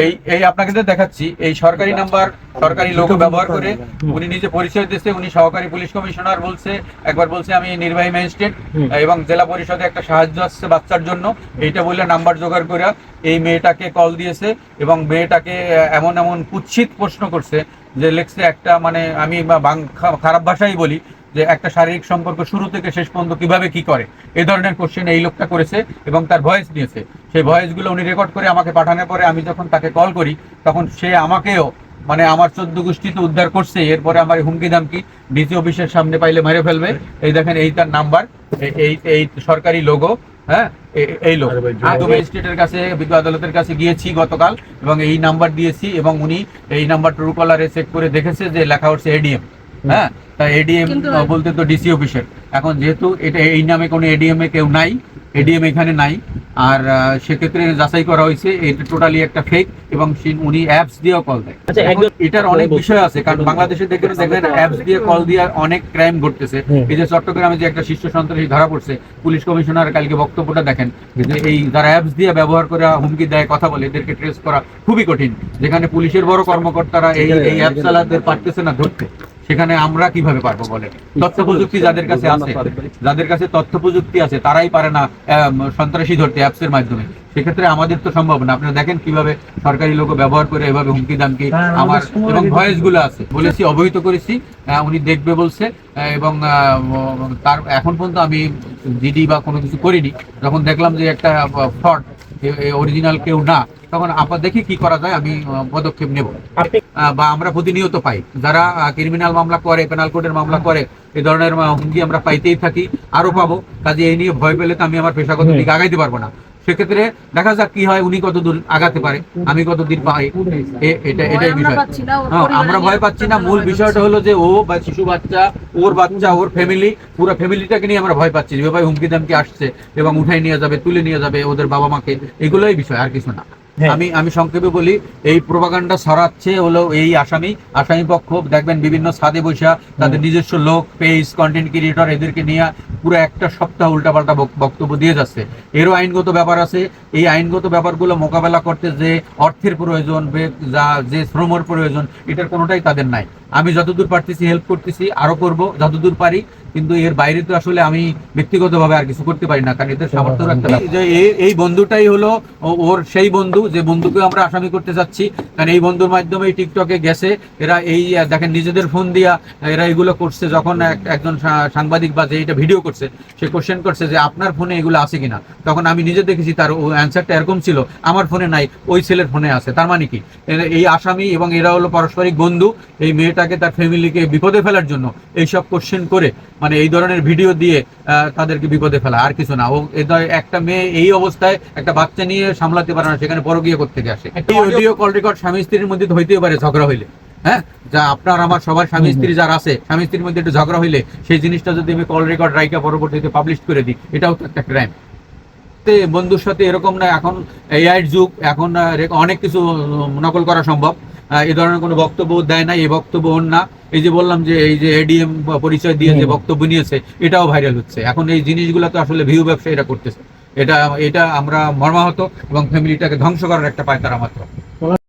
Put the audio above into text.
এই এই আপনাকে যে দেখাচ্ছি এই সরকারি নাম্বার, সরকারি লোগো ব্যবহার করে উনি নিজে পরিচয় দিচ্ছে। উনি সহকারী পুলিশ কমিশনার বলছে, একবার বলছে আমি নির্বাহী ম্যাজিস্ট্রেট এবং জেলা পরিষদে একটা সাহায্য আসছে বাচ্চার জন্য, এইটা বলে নাম্বার জোগাড় করে এই মেয়েটাকে কল দিয়েছে এবং মেয়েটাকে এমন এমন কুৎসিত প্রশ্ন করছে যে লেখছে একটা, মানে আমি খারাপ ভাষাই বলি যে একটা শারীরিক সম্পর্ক শুরু থেকে শেষ পর্যন্ত কিভাবে কি করে, এই ধরনের কোশ্চেন এই লোকটা করেছে এবং তার ভয়েস নিয়েছে। সেই ভয়েসগুলো উনি রেকর্ড করে আমাকে পাঠানোর পরে আমি যখন তাকে কল করি তখন সে আমাকেও মানে আমার 14 গোষ্ঠীতে উদ্ধার করছে। এরপরে আমার হুমকি দামকি ডিসি অফিসের সামনে পাইলে মেরে ফেলবে। এই দেখেন এই তার নাম্বার, এই এই সরকারি লোগো। হ্যাঁ, এই লোক ম্যাজিস্ট্রেটের কাছে, বিজ্ঞ আদালতের কাছে গিয়েছি গতকাল এবং এই নাম্বার দিয়েছি এবং উনি এই নাম্বার ট্রু কলারে চেক করে দেখেছে যে লেখা হচ্ছে এডিএম। হ্যাঁ, তাই এডিএম বলতে তো ডিসি অফিসের। এখন যেহেতু এটা এই নামে কোনো এডিএম এ কেউ নাই, এডিএম এখানে নাই, আর সেক্ষেত্রে যাচাই করা হয়েছে এটা টোটালি একটা ফেক এবং উনি অ্যাপস দিয়েও কল দেয়। এটার অনেক বিষয় আছে, কারণ বাংলাদেশে দেখবেন অ্যাপস দিয়ে কল দিয়ে অনেক ক্রাইম ঘটতেছে। এই যে চট্টগ্রামে যে একটা শীর্ষ সন্ত্রাসী ধরা পড়ছে, পুলিশ কমিশনার কালকে বক্তব্যটা দেখেন যে এই যারা অ্যাপস দিয়ে ব্যবহার করে হুমকি দেয়, কথা বলে, এদেরকে ট্রেস করা খুবই কঠিন। যেখানে পুলিশের বড় কর্মকর্তারা এই অ্যাপস চালাতে পারতেছে না ধরতে, সেখানে আমরা কিভাবে পারবো বলে? তথ্য প্রযুক্তি যাদের কাছে আছে, যাদের কাছে তথ্য প্রযুক্তি আছে তারাই পারে না সন্ত্রাসী ধরতে অ্যাপসের মাধ্যমে। সেক্ষেত্রে আমাদের তো সম্ভব না। আপনারা দেখেন কিভাবে সরকারি লোক ব্যবহার করে এভাবে হুমকি দামকি আমার এবং ভয়েস গুলো আছে। বলেছি, অবহিত করেছি, উনি দেখবে বলছে এবং তার এখন পর্যন্ত আমি জিডি বা কোনো কিছু করিনি। যখন দেখলাম যে একটা ফ্রড, অরিজিনাল কেউ না, তখন আবার দেখি কি করা যায়, আমি পদক্ষেপ নেব। বা আমরা প্রতিনিয়ত পাই, যারা ক্রিমিনাল মামলা করে, পেনাল কোডের মামলা করে, এই ধরনের হুমকি আমরা পাইতেই থাকি, আরো পাবো। কাজে এই নিয়ে ভয় পেলে তো আমি আমার পেশাগত দিকে আগাইতে পারবো না। সেক্ষেত্রে দেখা যাক কি হয়, উনি কত দূর আগাতে পারে, আমি কত দূর পাই, এটাই বিষয়। আমরা ভয় পাচ্ছি না। মূল বিষয়টা হলো যে ও বা শিশু বাচ্চা, ওর বাচ্চা, ওর ফ্যামিলি, পুরো ফ্যামিলিটাকে নিয়ে আমরা ভয় পাচ্ছি যে ভাই হুমকি দামকি আসছে এবং উঠাই নিয়ে যাবে, তুলে নিয়ে যাবে ওদের বাবা মাকে। এগুলোই বিষয়, আর কিছু না। আমি সংক্ষেপে বলি, এই প্রোপাগান্ডা ছড়াচ্ছে হলো এই আসামি পক্ষ। দেখবেন বিভিন্ন ছাদে বসা তাদের নিজস্ব লোক, পেজ, কন্টেন্ট ক্রিয়েটর, এদেরকে নিয়ে পুরো একটা সপ্তাহ উল্টাপাল্টা বক্তব্য দিয়ে যাচ্ছে। এরও আইনগত ব্যাপার আছে। এই আইনগত ব্যাপারগুলো মোকাবেলা করতে যে অর্থের প্রয়োজন, যে শ্রমের প্রয়োজন, এটার কোনোটাই তাদের নাই। আমি যতদূর পারতেছি হেল্প করতেছি, আরো করব যতদূর পারি, কিন্তু এর বাইরে তো আসলে আমি ব্যক্তিগতভাবে আর কিছু করতে পারি না, কারণ এদের সামর্থ্য রাখতে হবে। যে এই বন্ধুটাই হলো ওর সেই বন্ধু, যে বন্ধুকে আমরা আসামি করতে যাচ্ছি। কারণ এই বন্ধুর মাধ্যমে টিকটকে গেছে এরা, এই দেখেন নিজেদের ফোন দিয়া এরা এগুলো করছে। যখন একজন সাংবাদিক বা যে এটা ভিডিও করছে, সে কোশ্চেন করছে যে আপনার ফোনে এগুলো আছে কিনা, তখন আমি নিজে দেখেছি তার অ্যান্সারটা এরকম ছিল, আমার ফোনে নাই, ওই ছেলের ফোনে আছে। তার মানে কি, এই আসামি এবং এরা হলো পারস্পরিক বন্ধু। এই মেয়েটাকে, তার ফ্যামিলিকে বিপদে ফেলার জন্য এইসব কোশ্চেন করে, মানে এই ধরনের ভিডিও দিয়ে তাদেরকে বিপদে ফেলা, আর কিছু না। ও একটা মেয়ে এই অবস্থায় একটা বাচ্চা নিয়ে সামলাতে পারে না, সেখানে পরকীয়া করতে আসে। অডিও কল রেকর্ড স্বামী স্ত্রীর মধ্যে হইতেই পারে ঝগড়া হইলে। হ্যাঁ, যা আপনার আমার সবার স্বামী স্ত্রী যারা আছে, স্বামী স্ত্রীর মধ্যে একটু ঝগড়া হইলে সেই জিনিসটা যদি আমি কল রেকর্ড রাইকা পরবর্তীতে পাবলিশ করে দিই, এটাও তো একটা ক্রাইম। বন্ধুর সাথে এরকম না, এখন এআই যুগ, এখন অনেক কিছু নকল করা সম্ভব। এই ধরনের কোনো বক্তব্য দেয় না, এই বক্তব্য ওর না। এই যে বললাম যে এই যে এডিএম পরিচয় দিয়ে যে বক্তব্য নিয়েছে, এটাও ভাইরাল হচ্ছে। এখন এই জিনিসগুলো তো আসলে ভিউ ব্যবসা এরা করতেছে। এটা আমরা মর্মাহত এবং ফ্যামিলিটাকে ধ্বংস করার একটা পায়তারা মাত্র।